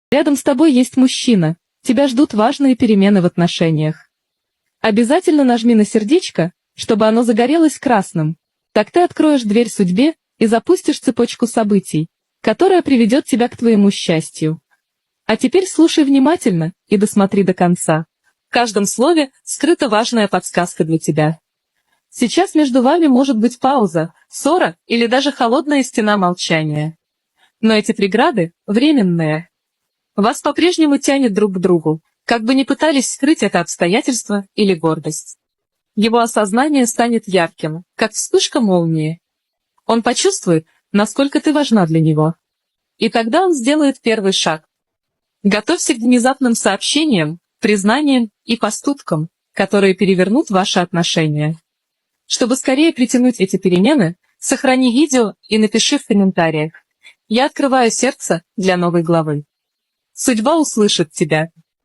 Рядом с тобой есть мужчина, тебя ждут важные перемены в отношениях. Обязательно нажми на сердечко, чтобы оно загорелось красным. Так ты откроешь дверь судьбе и запустишь цепочку событий, которая приведет тебя к твоему счастью. А теперь слушай внимательно и досмотри до конца. В каждом слове скрыта важная подсказка для тебя. Сейчас между вами может быть пауза, ссора или даже холодная стена молчания. Но эти преграды временные. Вас по-прежнему тянет друг к другу, как бы ни пытались скрыть это обстоятельство или гордость. Его осознание станет ярким, как вспышка молнии. Он почувствует, насколько ты важна для него. И тогда он сделает первый шаг. Готовься к внезапным сообщениям, признаниям и поступкам, которые перевернут ваши отношения. Чтобы скорее притянуть эти перемены, сохрани видео и напиши в комментариях: «Я открываю сердце для новой главы». Судьба услышит тебя.